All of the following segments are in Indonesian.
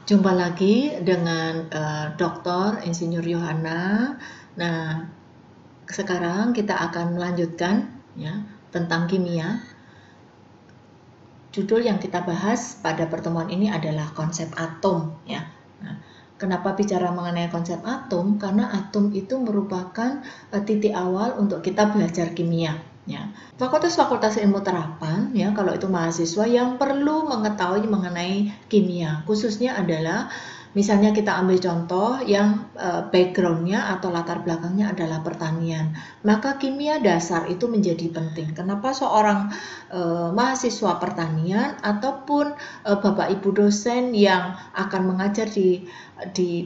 Jumpa lagi dengan Dr. Insinyur Yohana. Nah, sekarang kita akan melanjutkan ya tentang kimia. Judul yang kita bahas pada pertemuan ini adalah konsep atom ya. Nah, kenapa bicara mengenai konsep atom? Karena atom itu merupakan titik awal untuk kita belajar kimia. Ya, fakultas-fakultas ilmu terapan ya, kalau itu mahasiswa yang perlu mengetahui mengenai kimia, khususnya adalah misalnya kita ambil contoh yang backgroundnya atau latar belakangnya adalah pertanian, maka kimia dasar itu menjadi penting. Kenapa seorang mahasiswa pertanian ataupun bapak ibu dosen yang akan mengajar di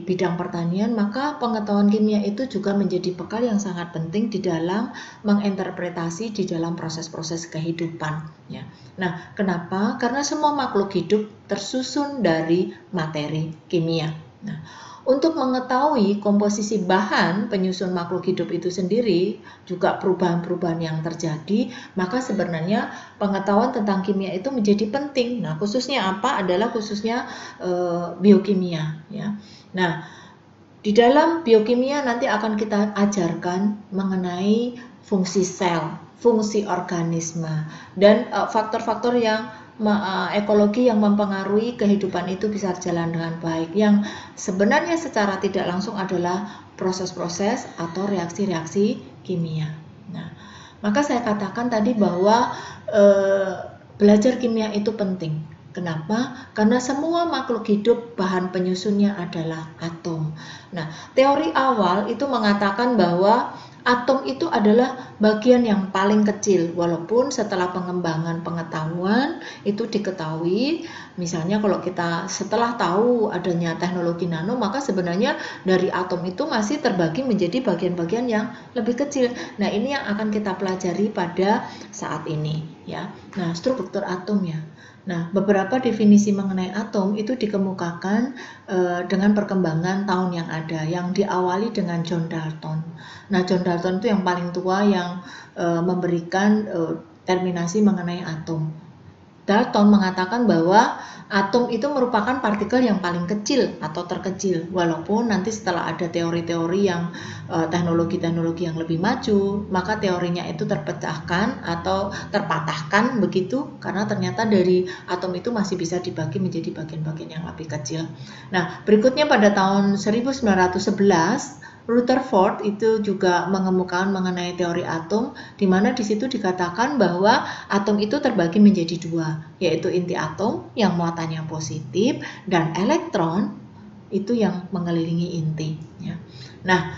bidang pertanian, maka pengetahuan kimia itu juga menjadi bekal yang sangat penting di dalam menginterpretasi di dalam proses-proses kehidupan ya. Nah, kenapa? Karena semua makhluk hidup tersusun dari materi kimia. Nah, untuk mengetahui komposisi bahan penyusun makhluk hidup itu sendiri, juga perubahan-perubahan yang terjadi, maka sebenarnya pengetahuan tentang kimia itu menjadi penting. Nah, khususnya apa? Adalah khususnya biokimia ya. Nah, di dalam biokimia nanti akan kita ajarkan mengenai fungsi sel, fungsi organisme, dan faktor-faktor yang ekologi yang mempengaruhi kehidupan itu bisa berjalan dengan baik, yang sebenarnya secara tidak langsung adalah proses-proses atau reaksi-reaksi kimia. Nah, maka saya katakan tadi bahwa belajar kimia itu penting. Kenapa? Karena semua makhluk hidup bahan penyusunnya adalah atom. Nah, teori awal itu mengatakan bahwa atom itu adalah bagian yang paling kecil, walaupun setelah pengembangan pengetahuan itu diketahui, misalnya kalau kita setelah tahu adanya teknologi nano, maka sebenarnya dari atom itu masih terbagi menjadi bagian-bagian yang lebih kecil. Nah, ini yang akan kita pelajari pada saat ini ya. Nah, struktur atom ya. Nah, beberapa definisi mengenai atom itu dikemukakan dengan perkembangan tahun yang ada, yang diawali dengan John Dalton. Nah, John Dalton itu yang paling tua yang memberikan terminasi mengenai atom. Dalton mengatakan bahwa atom itu merupakan partikel yang paling kecil atau terkecil, walaupun nanti setelah ada teori-teori yang teknologi-teknologi yang lebih maju, maka teorinya itu terpecahkan atau terpatahkan begitu, karena ternyata dari atom itu masih bisa dibagi menjadi bagian-bagian yang lebih kecil. Nah, berikutnya pada tahun 1911 Rutherford itu juga mengemukakan mengenai teori atom, di mana di situ dikatakan bahwa atom itu terbagi menjadi dua, yaitu inti atom yang muatannya positif dan elektron itu yang mengelilingi inti. Ya. Nah,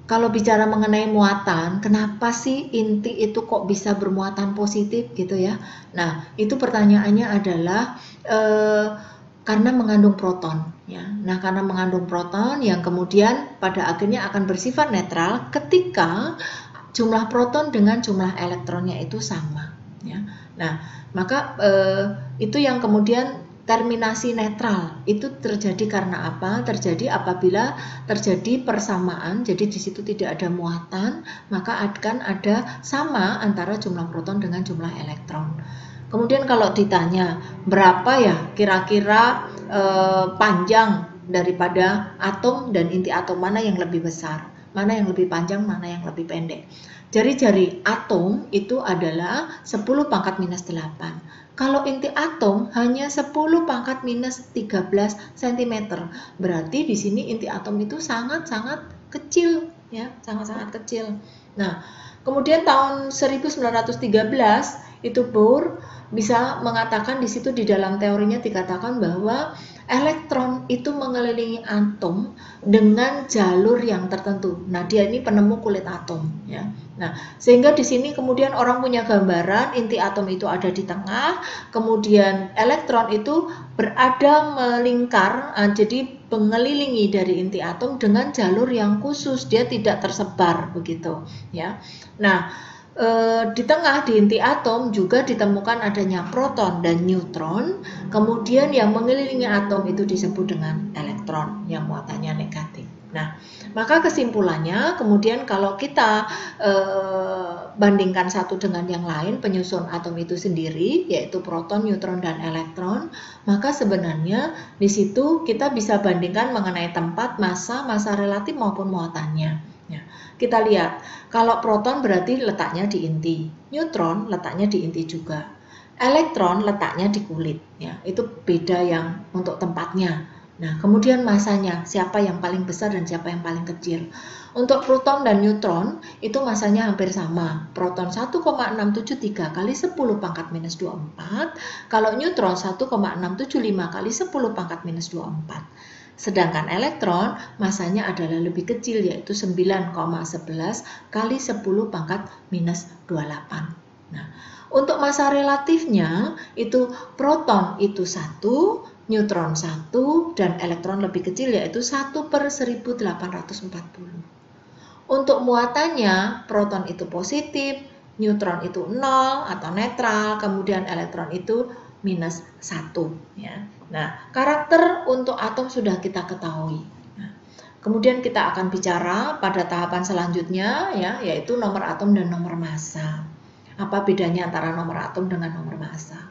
kalau bicara mengenai muatan, kenapa sih inti itu kok bisa bermuatan positif gitu ya? Nah, itu pertanyaannya adalah karena mengandung proton ya. Nah, karena mengandung proton yang kemudian pada akhirnya akan bersifat netral ketika jumlah proton dengan jumlah elektronnya itu sama ya. Nah, maka itu yang kemudian terminasi netral itu terjadi karena apa? Terjadi apabila terjadi persamaan, jadi di situ tidak ada muatan, maka akan ada sama antara jumlah proton dengan jumlah elektron. Kemudian kalau ditanya berapa ya kira-kira panjang daripada atom dan inti atom, mana yang lebih besar, mana yang lebih panjang, mana yang lebih pendek. Jari-jari atom itu adalah 10 pangkat minus 8. Kalau inti atom hanya 10 pangkat minus 13 cm. Berarti di sini inti atom itu sangat-sangat kecil ya, sangat-sangat kecil. Nah, kemudian tahun 1913 itu Bohr bisa mengatakan di situ, di dalam teorinya dikatakan bahwa elektron itu mengelilingi atom dengan jalur yang tertentu. Nah, dia ini penemu kulit atom ya. Nah, sehingga di sini kemudian orang punya gambaran inti atom itu ada di tengah, kemudian elektron itu berada melingkar, jadi mengelilingi dari inti atom dengan jalur yang khusus, dia tidak tersebar begitu ya. Nah, di tengah di inti atom juga ditemukan adanya proton dan neutron, kemudian yang mengelilingi atom itu disebut dengan elektron yang muatannya negatif. Nah, maka kesimpulannya kemudian kalau kita bandingkan satu dengan yang lain, penyusun atom itu sendiri, yaitu proton, neutron, dan elektron, maka sebenarnya di situ kita bisa bandingkan mengenai tempat, massa relatif maupun muatannya. Ya, kita lihat, kalau proton berarti letaknya di inti, neutron letaknya di inti juga, elektron letaknya di kulit. Ya, itu beda yang untuk tempatnya. Nah, kemudian masanya, siapa yang paling besar dan siapa yang paling kecil. Untuk proton dan neutron, itu masanya hampir sama. Proton 1,673 kali 10 pangkat minus 24, kalau neutron 1,675 kali 10 pangkat minus 24. Sedangkan elektron, masanya adalah lebih kecil, yaitu 9,11 kali 10 pangkat minus 28. Nah, untuk massa relatifnya, itu proton itu 1, neutron 1, dan elektron lebih kecil yaitu 1 per 1840. Untuk muatannya, proton itu positif, neutron itu 0 atau netral, kemudian elektron itu minus 1. Ya. Nah, karakter untuk atom sudah kita ketahui. Nah, kemudian kita akan bicara pada tahapan selanjutnya, ya, yaitu nomor atom dan nomor massa. Apa bedanya antara nomor atom dengan nomor massa?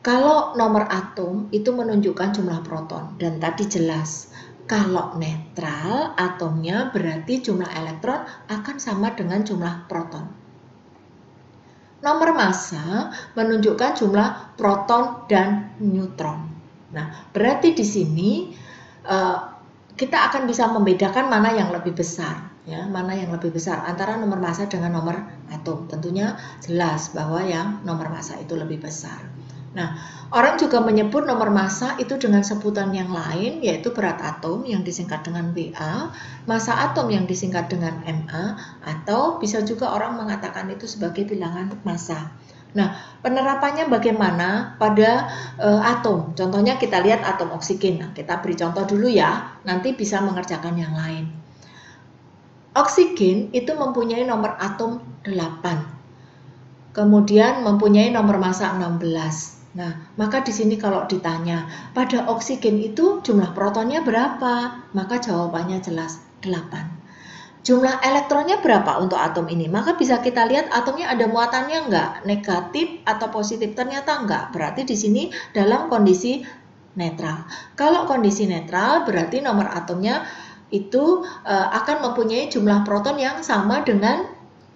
Kalau nomor atom itu menunjukkan jumlah proton, dan tadi jelas kalau netral atomnya berarti jumlah elektron akan sama dengan jumlah proton. Nomor massa menunjukkan jumlah proton dan neutron. Nah, berarti di sini kita akan bisa membedakan mana yang lebih besar, ya, mana yang lebih besar antara nomor massa dengan nomor atom. Tentunya jelas bahwa yang nomor massa itu lebih besar. Nah, orang juga menyebut nomor massa itu dengan sebutan yang lain, yaitu berat atom yang disingkat dengan Ba, massa atom yang disingkat dengan Ma, atau bisa juga orang mengatakan itu sebagai bilangan massa. Nah, penerapannya bagaimana pada atom? Contohnya kita lihat atom oksigen. Nah, kita beri contoh dulu ya, nanti bisa mengerjakan yang lain. Oksigen itu mempunyai nomor atom 8, kemudian mempunyai nomor massa 16. Nah, maka di sini kalau ditanya, pada oksigen itu jumlah protonnya berapa? Maka jawabannya jelas 8. Jumlah elektronnya berapa untuk atom ini? Maka bisa kita lihat atomnya ada muatannya enggak? Negatif atau positif? Ternyata enggak. Berarti di sini dalam kondisi netral. Kalau kondisi netral berarti nomor atomnya itu akan mempunyai jumlah proton yang sama dengan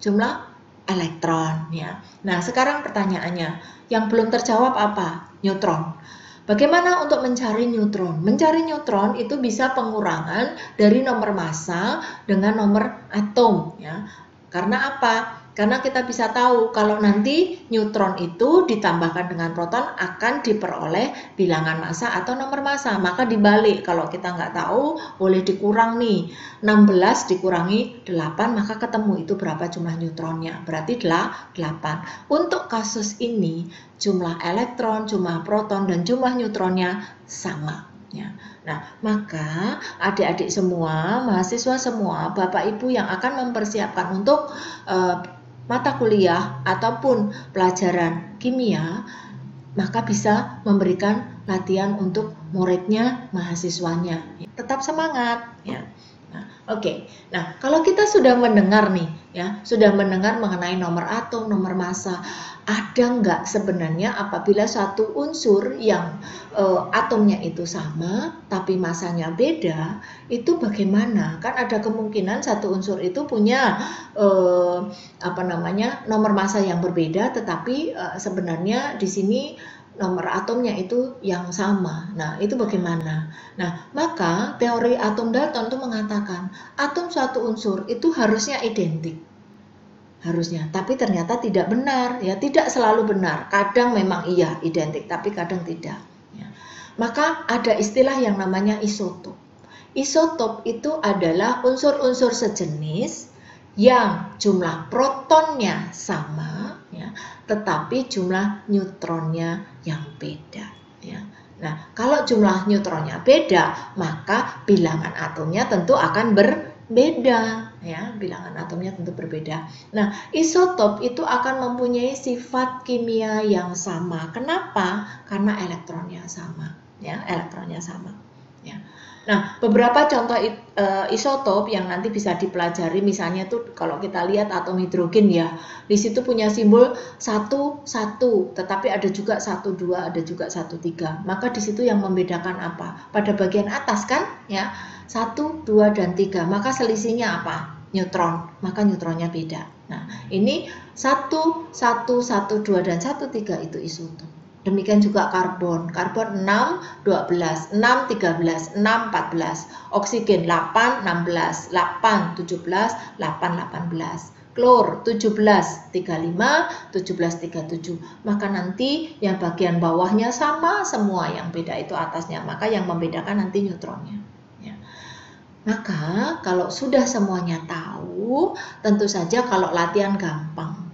jumlah elektron, ya. Nah, sekarang pertanyaannya, yang belum terjawab apa? Neutron. Bagaimana untuk mencari neutron? Mencari neutron itu bisa pengurangan dari nomor massa dengan nomor atom, ya. Karena apa? Karena kita bisa tahu kalau nanti neutron itu ditambahkan dengan proton akan diperoleh bilangan massa atau nomor massa. Maka dibalik, kalau kita nggak tahu boleh dikurang nih, 16 dikurangi 8 maka ketemu itu berapa jumlah neutronnya, berarti 8. Untuk kasus ini jumlah elektron, jumlah proton, dan jumlah neutronnya sama. Ya. Nah, maka adik-adik semua, mahasiswa semua, Bapak Ibu yang akan mempersiapkan untuk mata kuliah ataupun pelajaran kimia, maka bisa memberikan latihan untuk muridnya, mahasiswanya. Tetap semangat, ya. Nah, oke. Nah, kalau kita sudah mendengar nih, ya, sudah mendengar mengenai nomor atom, nomor massa, ada nggak sebenarnya apabila satu unsur yang atomnya itu sama tapi massanya beda, itu bagaimana? Kan ada kemungkinan satu unsur itu punya nomor massa yang berbeda, tetapi sebenarnya di sini nomor atomnya itu yang sama. Nah, itu bagaimana? Nah, maka teori atom Dalton itu mengatakan atom suatu unsur itu harusnya identik. Harusnya, tapi ternyata tidak benar, ya, tidak selalu benar. Kadang memang iya identik, tapi kadang tidak. Ya. Maka ada istilah yang namanya isotop. Isotop itu adalah unsur-unsur sejenis yang jumlah protonnya sama, ya, tetapi jumlah neutronnya yang beda. Ya. Nah, kalau jumlah neutronnya beda, maka bilangan atomnya tentu akan berbeda, ya, bilangan atomnya tentu berbeda. Nah, isotop itu akan mempunyai sifat kimia yang sama. Kenapa? Karena elektronnya sama, ya, elektronnya sama. Ya. Nah, beberapa contoh isotop yang nanti bisa dipelajari, misalnya tuh kalau kita lihat atom hidrogen ya, di situ punya simbol 1, 1, tetapi ada juga 1, 2, ada juga 1, 3. Maka di situ yang membedakan apa? Pada bagian atas kan, ya, 1, 2, dan 3. Maka selisihnya apa? Neutron, maka neutronnya beda. Nah, ini 1, 1, 1, 2, dan 1, 3 itu isotop. Demikian juga karbon 6, 12, 6, 13, 6, 14, oksigen 8, 16, 8, 17, 8, 18, klor 17, 35, 17, 37. Maka nanti yang bagian bawahnya sama semua, yang beda itu atasnya, maka yang membedakan nanti neutronnya. Ya. Maka kalau sudah semuanya tahu, tentu saja kalau latihan gampang,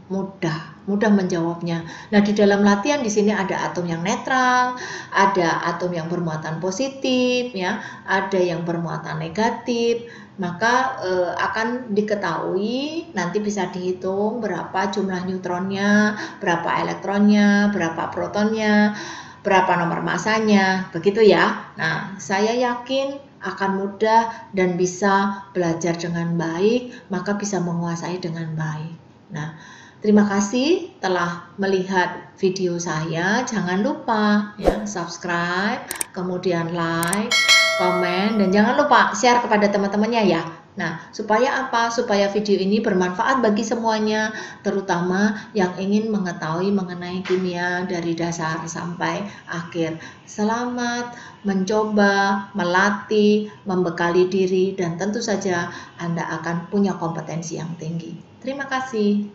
mudah menjawabnya. Nah, di dalam latihan di sini ada atom yang netral, ada atom yang bermuatan positif, ya, ada yang bermuatan negatif. Maka akan diketahui, nanti bisa dihitung berapa jumlah neutronnya, berapa elektronnya, berapa protonnya, berapa nomor masanya, begitu ya. Nah, saya yakin akan mudah dan bisa belajar dengan baik, maka bisa menguasai dengan baik. Nah, terima kasih telah melihat video saya. Jangan lupa ya subscribe, kemudian like, komen, dan jangan lupa share kepada teman-temannya ya. Nah, supaya apa? Supaya video ini bermanfaat bagi semuanya, terutama yang ingin mengetahui mengenai kimia dari dasar sampai akhir. Selamat mencoba, melatih, membekali diri, dan tentu saja Anda akan punya kompetensi yang tinggi. Terima kasih.